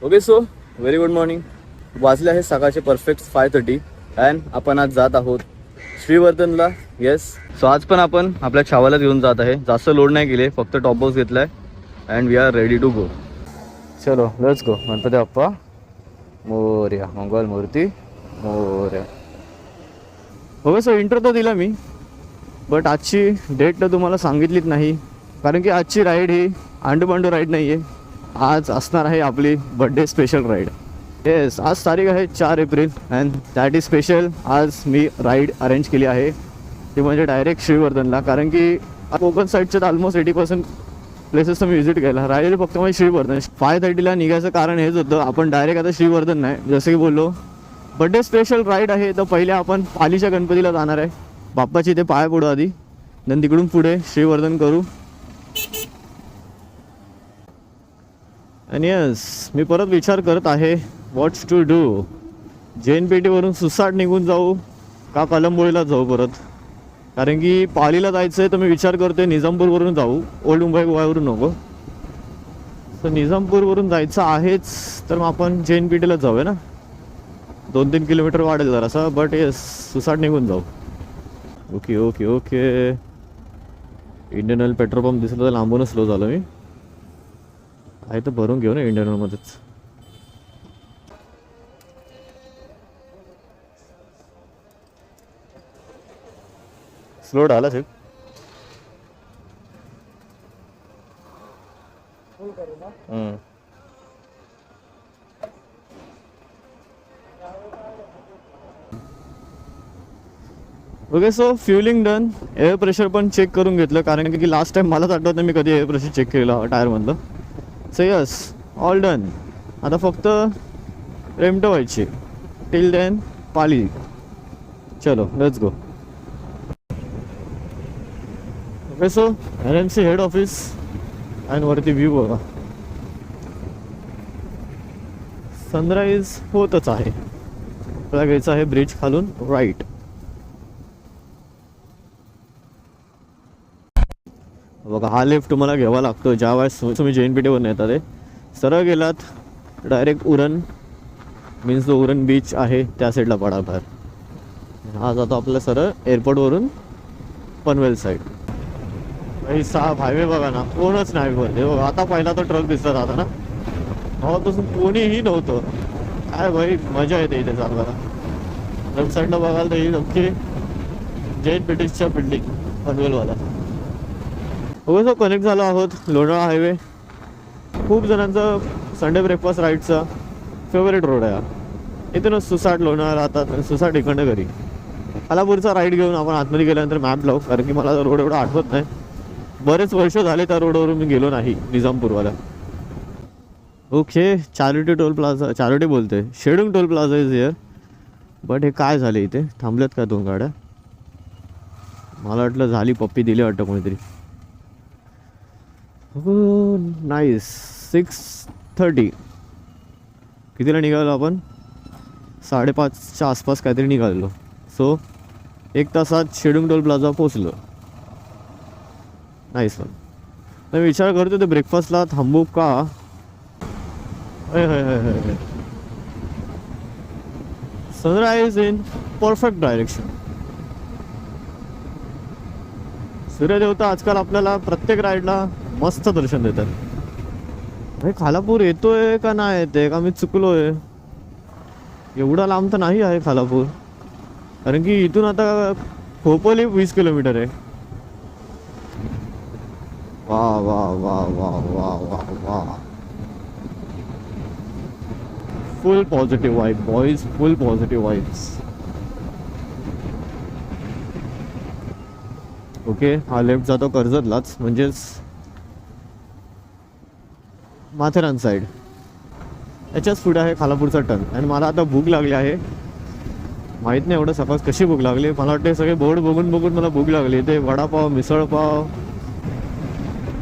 Okay so very good morning. वाजले आहे सकाळचे परफेक्ट 5:30 अँड आपण आज जात आहोत श्रीवर्धनला. येस, सो आज पण आपण आपल्या छावाला घेऊन जात आहे. जास्त लोड नाही केले, फक्त टॉप बॉक्स घेतलाय and we are ready to go. चलो let's go. Ganpati Bappa Morya, Mangal Murti Morya. Okay so intro तर दिला मी, बट आजची डेट तर तुम्हाला सांगितलीच नाही, कारण की आजची राईड ही आंडूपांडू राईड नाही आहे. आज असणार आहे आपली बड्डे स्पेशल राईड. येस, आज तारीख आहे 4 April and that is special. आज मी राईड अरेंज केली आहे, ती म्हणजे डायरेक्ट श्रीवर्धनला. कारण की कोकण साईडच्या ऑलमोस्ट 80% प्लेसेस तर मी व्हिजिट केला, राहिलेले फक्त म्हणजे श्रीवर्धन. 5:30ला निघायचं कारण हेच होतं, आपण डायरेक्ट आता श्रीवर्धन नाही, जसं की बोललो बड्डे स्पेशल राईड आहे. तर पहिले आपण पालीच्या गणपतीला जाणार आहे, बाप्पाची ते पाया पडू आधी, देन तिकडून पुढे श्रीवर्धन करू. आणि यस, मी परत विचार करत आहे व्हॉट्स टू डू. जैन पेठेवरून सुसाट निघून जाऊ का कलंबोळीला जाऊ परत, कारण की पालीला जायचं आहे. तर मी विचार करतोय निजामपूरवरून जाऊ, ओल्ड मुंबई गोव्यावरून नको. तर निजामपूरवरून जायचं आहेच, तर मग आपण जैन पेठेला जाऊया ना. 2-3 किलोमीटर वाढेल जरासा, बट येस सुसाट निघून जाऊ. Okay okay okay. Indian oil petrol pump दिसलं तर लांबूनच स्लो झालं मी. आहे तर भरून घेऊ ना इंडियन ऑइलमध्येच. स्लो आला साहेब. Okay so fueling done. Air pressure पण चेक करून घेतलं, कारण की लास्ट टाइम मलाच आठवत नाही मी कधी एअर प्रेशर चेक केलं टायरमधलं. So yes, all done. आता फक्त रेमटं व्हायची. Till then Pali. चलो let's go. Okay so NMC head office आणि वरती व्ह्यू बघा. सनराईज होतच आहे. आपल्याला घ्यायचं आहे ब्रिज खालून राईट. बघा हा लेफ्ट तुम्हाला घ्यावा लागतो ज्या वेळेस तुम्ही जैन पेठेवरून येतात. ते सरळ गेलात डायरेक्ट उरण, मीन्स जो उरण बीच आहे त्या साईडला पडा बाहेर. हा जातो आपल्या सरळ एअरपोर्टवरून पनवेल साईड. साफ हायवे बघा ना, कोणच नाही बोलते बघा. आता पहिला तो ट्रक दिसत आता ना, हो तसं कोणीही नव्हतं. काय भाई मजा येते इथे चालवायला. लेफ्ट साईडला बघाल तर ही नक्की जैन पेठेच्या बिल्डिंग पनवेलवाला. हो सो कनेक्ट झालो आहोत लोणावळा हायवे. खूप जणांचा संडे ब्रेकफास्ट राईडचा फेवरेट रोड आहे हा. इथूनच सुसाट लोणावळा राहतात, सुसाट इकडनं घरी. खालापूरचा राईड घेऊन आपण आतमध्ये गेल्यानंतर मॅप लावू, कारण की मला रोड एवढा आठवत नाही. बरेच वर्ष झाले त्या रोडवरून मी गेलो नाही निजामपूरवाला. Okay, charity toll plaza, charity बोलते, Shedung toll plaza is here. But हे काय झाले इथे थांबल्यात का 2 गाड्या? मला वाटलं झाली पप्पी दिली वाटतं कोणीतरी. हो नाईस. 6:30. कितीला निघालो आपण? 5:30च्या आसपास काहीतरी निघालेलो. सो 1 तासात शेडुंग टोल प्लाझा पोचलो. Nice one. मी विचार करतो ते ब्रेकफास्टला थांबू का. Sunrise in perfect direction. सूर्यदेवता आजकाल आपल्याला प्रत्येक राईडला मस्त दर्शन देतात. अरे खालापूर येतोय का नाही येते का मी चुकलोय? एवढा लांब तर नाही आहे खालापूर, कारण की इथून आता खोपोली 20 किलोमीटर आहे. वा वा वा वा वा वा वा. फुल पॉझिटिव्ह वाईब बॉईज, फुल पॉझिटिव्ह वाईब्स. ओके, हा लेफ्ट जातो कर्जतलाच, म्हणजेच माथेरान साईड. याच्याच पुढे आहे खालापूरचा टर्न. आणि मला आता भूक लागली आहे. माहीत नाही एवढं सकाळ कशी भूक लागली. मला वाटते सगळे बोर्ड बघून बघून मला भूक लागली. ते वडापाव, मिसळपाव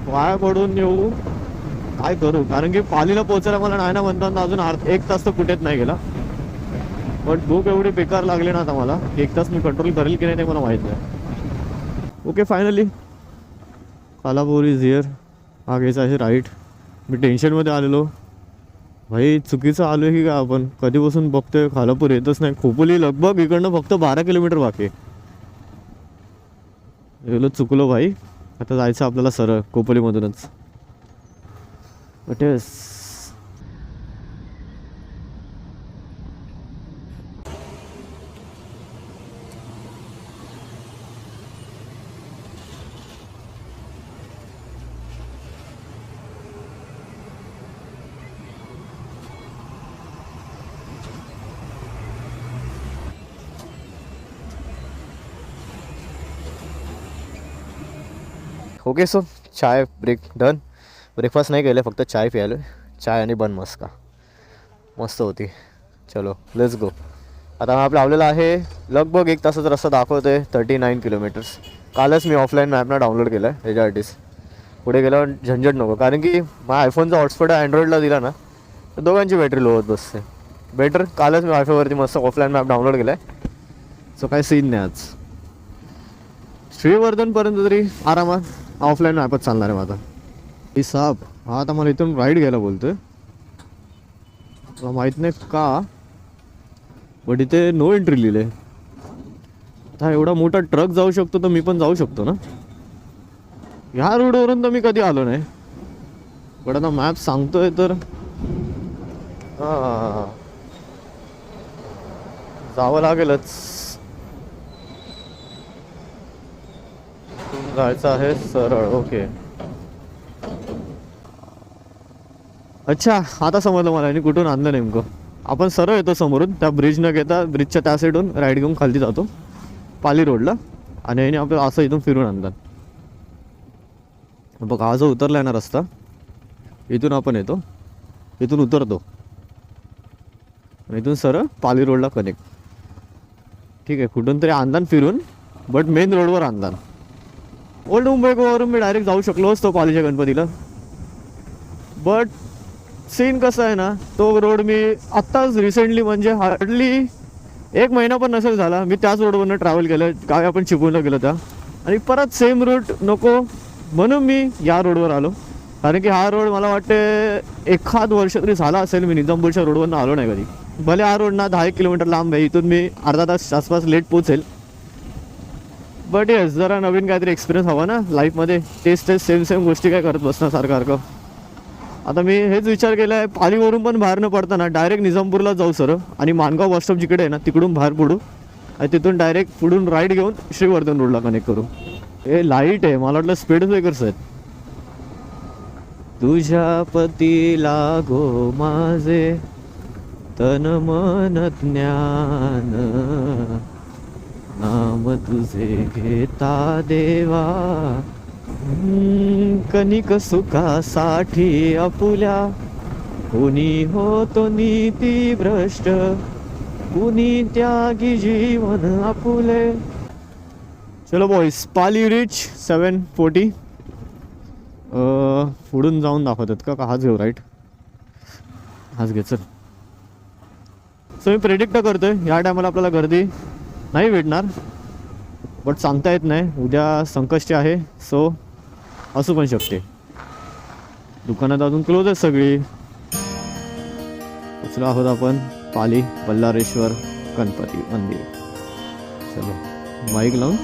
वाया पडून येऊ काय करू, कारण की पालीला पोहोचायला मला नाही ना म्हणताना अजून 1 तास तर कुठेच नाही गेला. बट भूक एवढी बेकार लागली ना आता मला, 1 तास मी कंट्रोल करेल की नाही ते मला माहीत नाही. Okay finally Khalapur is here. हा घ्यायचा आहे राईट. मी टेन्शनमध्ये आलेलो, भाई चुकीचं आलो की का आपण कधीपासून बघतोय खालापूर येतच नाही. खोपोली लगभग इकडनं फक्त 12 किलोमीटर बाकी आहे. गेलो चुकलो भाई. आता जायचं आपल्याला सरळ खोपोलीमधूनच. बटेस ओके. सो चाय ब्रेक डन. ब्रेकफास्ट नाही केलं, फक्त चाय प्यायलो. चाय आणि बन मस्का मस्त होती. चलो लेट्स गो. आता हा लावलेला आहे लगभग 1 तासाचा रस्ता दाखवतो आहे 39 किलोमीटर्स. कालच मी ऑफलाईन मॅपना डाउनलोड केला आहे ह्याच्यासाठीच. पुढे गेल्यावर झंझट नको, कारण की माझ्या आयफोनचा हॉटस्पॉट अँड्रॉईडला दिला ना तर दोघांची बॅटरी लो होत बसते. बेटर कालच मी वायफायवरती मस्त ऑफलाईन मॅप डाउनलोड केला आहे. सो काही सीन नाही आज. श्रीवर्धनपर्यंत तरी आरामात ऑफलाईन मॅपच चालणार आहे माझा. ही साप हा आता मला इथून राईड घ्यायला बोलतोय. मला माहीत नाही का, बट इथे नो एंट्री लिहिले. आता एवढा मोठा ट्रक जाऊ शकतो तर मी पण जाऊ शकतो ना. ह्या रोडवरून तर मी कधी आलो नाही, पण आता मॅप सांगतोय तर जावं लागेलच. जायचं आहे सरळ. ओके अच्छा आता समजलं मला आणि कुठून आणलं नेमकं. आपण सरळ येतो समोरून, त्या ब्रिज न घेता ब्रिजच्या त्या साईडून राईड घेऊन खाली जातो पाली रोडला, आणि याने आपल्याला असं इथून फिरून आणतात. बघ हा जो उतरला आहे ना रस्ता, इथून आपण येतो, इथून उतरतो आणि इथून सरळ पाली रोडला कनेक्ट. ठीक आहे, कुठून तरी आणतात फिरून, बट मेन रोडवर आणतात. ओल्ड मुंबई गोवावरून मी डायरेक्ट जाऊ शकलो असतो पालीच्या गणपतीला, बट सीन कसं आहे ना, तो रोड मी आत्ताच रिसेंटली म्हणजे हार्डली 1 महिना पण नसेल झाला मी त्याच रोडवरनं ट्रॅव्हल केलं. काय आपण चिपळूणला गेलो त्या, आणि परत सेम रूट नको म्हणून मी या रोडवर आलो. कारण की हा रोड मला वाटते 1 वर्ष तरी झाला असेल मी निजामपूरच्या रोडवरनं आलो नाही कधी. भले हा रोड ना 10 किलोमीटर लांब आहे, इथून मी अर्धा तास आसपास लेट पोचेल, बट येस जरा नवीन काहीतरी एक्सपिरियन्स हवा ना लाईफमध्ये. तेच सेम गोष्टी काय करत बसणार सारखं. आता मी हेच विचार केला आहे, पालीवरून पण बाहेर न पडताना डायरेक्ट निजामपूरला जाऊ सर, आणि मानगाव बसस्टॉप जिकडे आहे ना तिकडून बाहेर पडू, आणि तिथून डायरेक्ट पुढून राईड घेऊन श्रीवर्धन रोडला कनेक्ट करू. हे लाईट आहे, मला वाटलं स्पीड ब्रेकर्स आहेत. तुझ्या पतीला गो माझे तन मन ज्ञान, नाम तुझे घेता देवा, कणिक सुखासाठी आपुल्या, कुणी होतो नीती भ्रष्ट, कुणी त्यागी जीवन आपुले. चलो बॉईस, पाली रिच 740. पुढून जाऊन दाखवतात का हाच घेऊ राईट, हाच घे चल. सो मी प्रेडिक्ट करतोय या टायमाला आपल्याला गर्दी नाही भेटणार, बट सांगता येत नाही. उद्या संकष्टी आहे, सो असू पण शकते. दुकानात अजून क्लोज आहेत सगळी. पोचलो आहोत आपण पाली बल्लारेश्वर गणपती मंदिर. चलो माईक लावून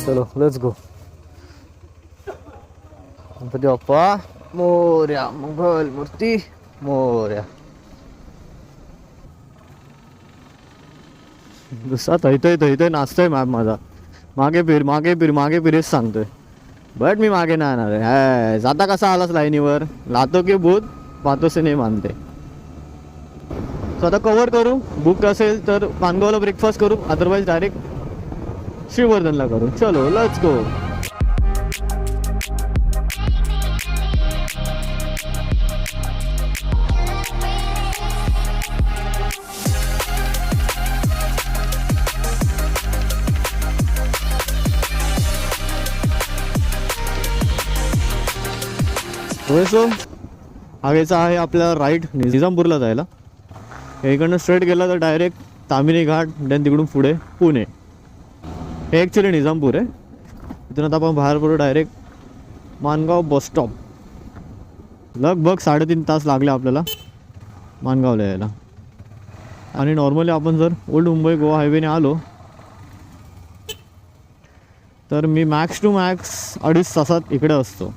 चलो लेट्स गो. गणपती बाप्पा मोरया, मंगल मूर्ती मोरया. दुसरा थैतय नाचतोय मॅप माझा. मागे फिर हेच सांगतोय, बट मी मागे नाही येणार आहे. जाता कसा आलास लाईनीवर, लातो की भूत पातो से नाही मानते. स्वतः कव्हर करू, बुक असेल तर मानगावला ब्रेकफास्ट करू, अदरवाईज डायरेक्ट श्रीवर्धनला करू. चलो लेट्स गो. सो हा घ्यायचा आहे आपल्या राईट निजामपूरला जायला. इकडनं स्ट्रेट गेला तर डायरेक्ट तामिनी घाट, देन तिकडून पुढे पुणे. हे ॲक्च्युली निजामपूर आहे. इथून आता आपण बाहेर पडू डायरेक्ट माणगाव बस स्टॉप. लगभग 3.5 तास लागले आपल्याला माणगावला यायला. आणि नॉर्मली आपण जर ओल्ड मुंबई गोवा हायवेने आलो तर मी मॅक्स टू मॅक्स 2.5 तासात इकडे असतो.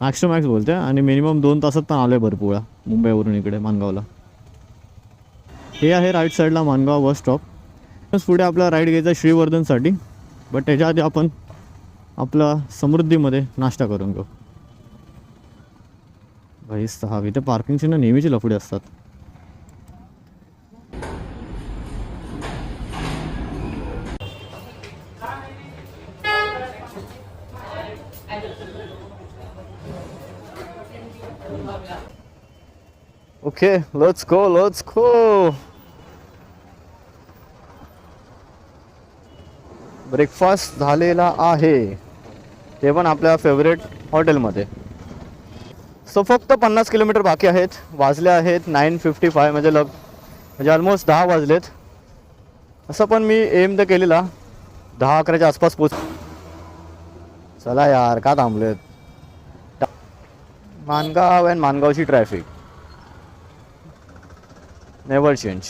मॅक्स टू मॅक्स बोलते. आणि मिनिमम 2 तासात पण आलो आहे भरपूर वेळा मुंबईवरून इकडे माणगावला. हे आहे राईट साईडला माणगाव बस स्टॉप. पुढे आपला राईड घ्यायचा श्रीवर्धनसाठी. बट त्याच्या आधी आपण आपला समृद्धीमध्ये नाश्ता करून घेऊ. भाई साहब, इथे पार्किंगची ना नेहमीची लफडे असतात. Okay, let's go. ब्रेकफास्ट झालेला आहे, ते पण आपल्या फेवरेट हॉटेलमध्ये. सो फक्त 50 किलोमीटर बाकी आहेत. वाजले आहेत 9:55 म्हणजे ऑलमोस्ट 10 वाजलेत. असं पण मी एम तर केलेला 10-11च्या आसपास पोच. चला यार, का थांबलेत. माणगाव अँड माणगावची ट्रॅफिक नेवर चेंज.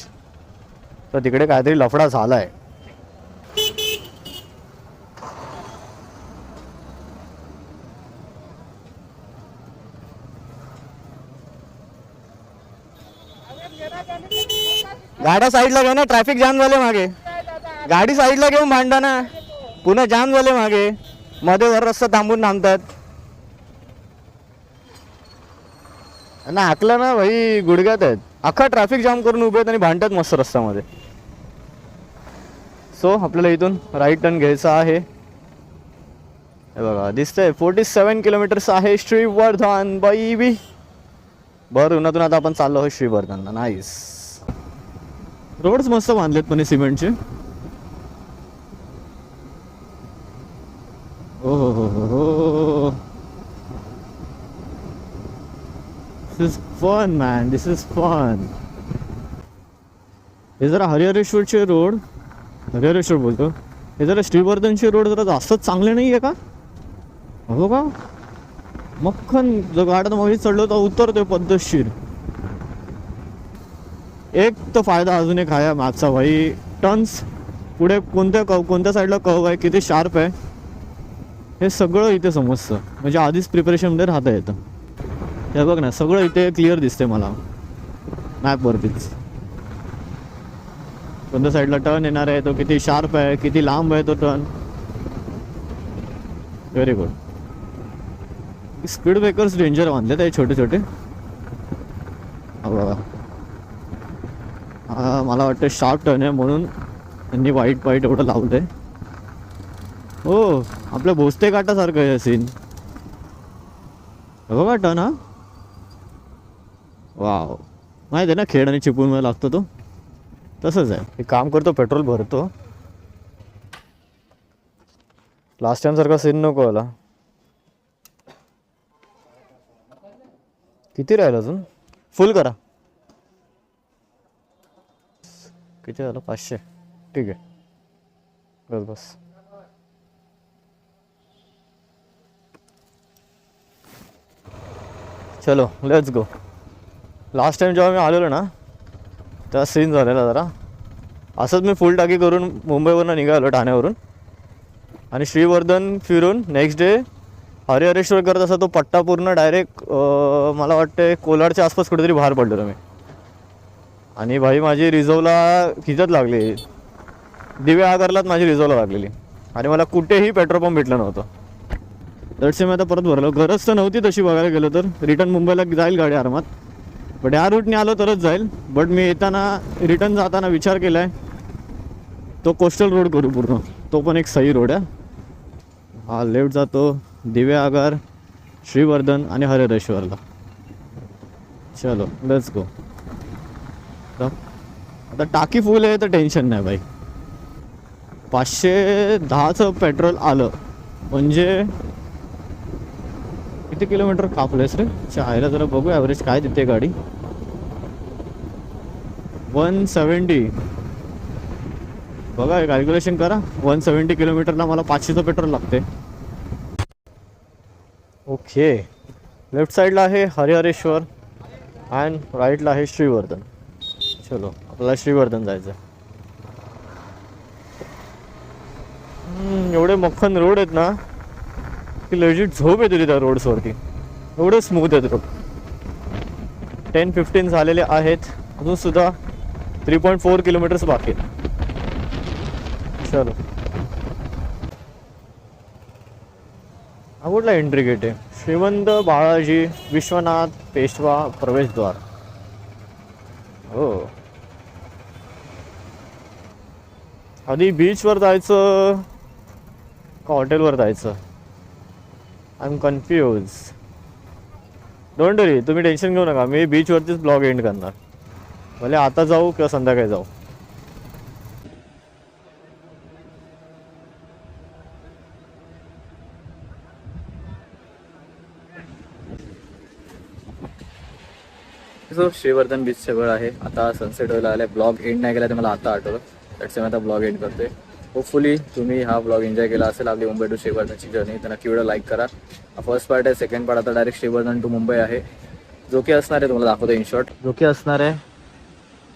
तर तिकडे काहीतरी लफडा झाला आहे. गाड्या साईडला घ्या ना, ट्रॅफिक जाम झाले मागे. गाडी साईडला घेऊन भांडा ना, पुन्हा जाम झाले मागे. मध्ये वर रस्ता थांबून थांबतात ना. हाकलं ना भाई, गुडघ्यात आहेत. अख्खा ट्रॅफिक जाम करून उभे आहेत आणि भांडतात मस्त रस्त्यामध्ये. सो आपल्याला इथून राईट टर्न घ्यायचा आहे. हे बघा दिसतंय 47 किलोमीटर्स आहे श्रीवर्धन बाई. बरं, उन्हातून आता आपण चाललो आहोत श्रीवर्धनला. नाईस. रोड्स मस्त बांधलेत पण सिमेंटचे. ओ हो. This is fun man, this is fun. हे जरा हरिहरेश्वरचे रोड, हरिहरेश्वर बोलतो, हे जरा श्रीवर्धनचे रोड जरा जास्तच चांगले नाही आहे का? हो का? मक्खन जर गाड्यात मग चढलो तर उतरतोय पद्धतशीर. एक तर फायदा अजून एक आहे मॅपचा भाई. टर्न्स पुढे कोणत्या साईडला कर्व आहे, किती शार्प आहे, हे सगळं इथे समजतं. म्हणजे आधीच प्रिपरेशनमध्ये राहता येतं. हे बघ ना, सगळं इथे क्लिअर दिसते मला मॅपवरतीच. कोणत्या साईडला टर्न येणार आहे, तो किती शार्प आहे, किती लांब आहे तो turn. Very good. Speed breakers danger बांधले ते छोटे छोटे. बघा, मला वाटतं शार्प टर्न आहे म्हणून त्यांनी वाईट एवढं लावलं आहे. हो, आपल्या भोसते काटासारखं आहे सीन. बघा टर्न. हा वाव, माहिती आहे ना, खेड आणि चिपळूणमध्ये लागतो तो, तसंच आहे. एक काम करतो, पेट्रोल भरतो. लास्ट टाइम सारखा सीन नको आला. किती राहिलं अजून? फुल करा. किती झालं? 500. ठीक आहे, बस. चलो लेट्स गो. लास्ट टाइम जेव्हा मी आलेलो ना तेव्हा सीन झालेला जरा असंच. मी फुल टाकी करून मुंबईवरून निघालो ठाण्यावरून, आणि श्रीवर्धन फिरून नेक्स्ट डे हरिहरेश्वर करत असा तो पट्टा पूर्ण डायरेक्ट मला वाटते कोलाडच्या आसपास कुठेतरी बाहेर पडलेलो मी. आणि भाई माझी रिझर्वला खिचत लागली, दिवे आगारलाच माझी रिझर्वला लागलेली, आणि मला कुठेही पेट्रोल पंप भेटलं नव्हतं. दरसे मी आता परत भरलो. गरज तर नव्हती तशी बघायला गेलो तर. रिटर्न मुंबईला जाईल गाडी आरामात, बट या रूटने आलो तरच जाईल. बट मी येताना रिटर्न जाताना विचार केला आहे तो कोस्टल रोड करू पूर्ण. तो पण एक सही रोड आहे. हा लेफ्ट जातो दिवे आगार, श्रीवर्धन आणि हरिहरेश्वरला. चलो लेट्स गो. आता टाकी फुल आहे तर टेन्शन नाही भाई. 510चं पेट्रोल आलं म्हणजे किती किलोमीटर कापलेस रे चायला? जरा बघू ॲव्हरेज काय देते गाडी. 170. बघा कॅल्क्युलेशन करा. 170 किलोमीटरला मला 500चं पेट्रोल लागते. ओके, लेफ्ट साईडला आहे हरिहरेश्वर अँड राईटला आहे श्रीवर्धन. चलो आपल्याला श्रीवर्धन जायचं. एवढे मक्खन रोड आहेत ना की लेजिट झोप येते त्या रोड्सवरती. एवढे स्मूथ आहेत रोड. 10-15 झालेले आहेत, अजून सुद्धा 3.4 किलोमीटर्स बाकी आहेत. चलो, हा कुठला एंट्री गेट आहे? श्रीमंत बाळाजी विश्वनाथ पेशवा प्रवेशद्वार. हो, आधी बीचवर जायचं का हॉटेलवर जायचं? I am confuse. Don't worry, तुम्ही टेन्शन घेऊ नका. मी बीचवरतीच ब्लॉग एंड करणार. भले आता जाऊ किंवा संध्याकाळी जाऊ. श्रीवर्धन बीच सगळं आहे. आता सनसेट व्हायला आलाय. ब्लॉग एंड नाही केला ते मला आता आठवलं. त्याचे मी आता ब्लॉग एंड करतोय. होपफुली तुम्ही हा ब्लॉग एन्जॉय केला असेल. आपली मुंबई टू श्रीवर्धनची जर्नी. तर नक्की व्हिडिओ लाईक करा. फर्स्ट पार्ट आहे. सेकंड पार्ट आता डायरेक्ट श्रीवर्धन टू मुंबई आहे. जो की असणार आहे तुम्हाला दाखवतो इन शॉर्ट. जो की असणार आहे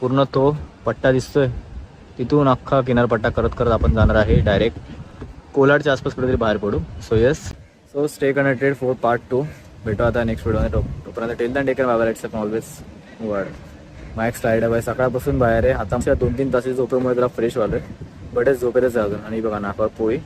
पूर्ण तो पट्टा दिसतोय तिथून अख्खा किनारपट्टा करत करत आपण जाणार आहे डायरेक्ट कोलाडच्या आसपास कुठेतरी बाहेर पडू. So yes, so stay connected for part 2. भेटू आता नेक्स्ट व्हिडिओ. तोपर्यंत till then take care. Bye bye. It's always word. Max tired आहे. सकाळपासून बाहेर आहे. आता आमच्या 2-3 तासाची झोपेमुळे जरा फ्रेश व्हायला बटेच झोपेतच आहे अजून. आणि बघा नाका पोळी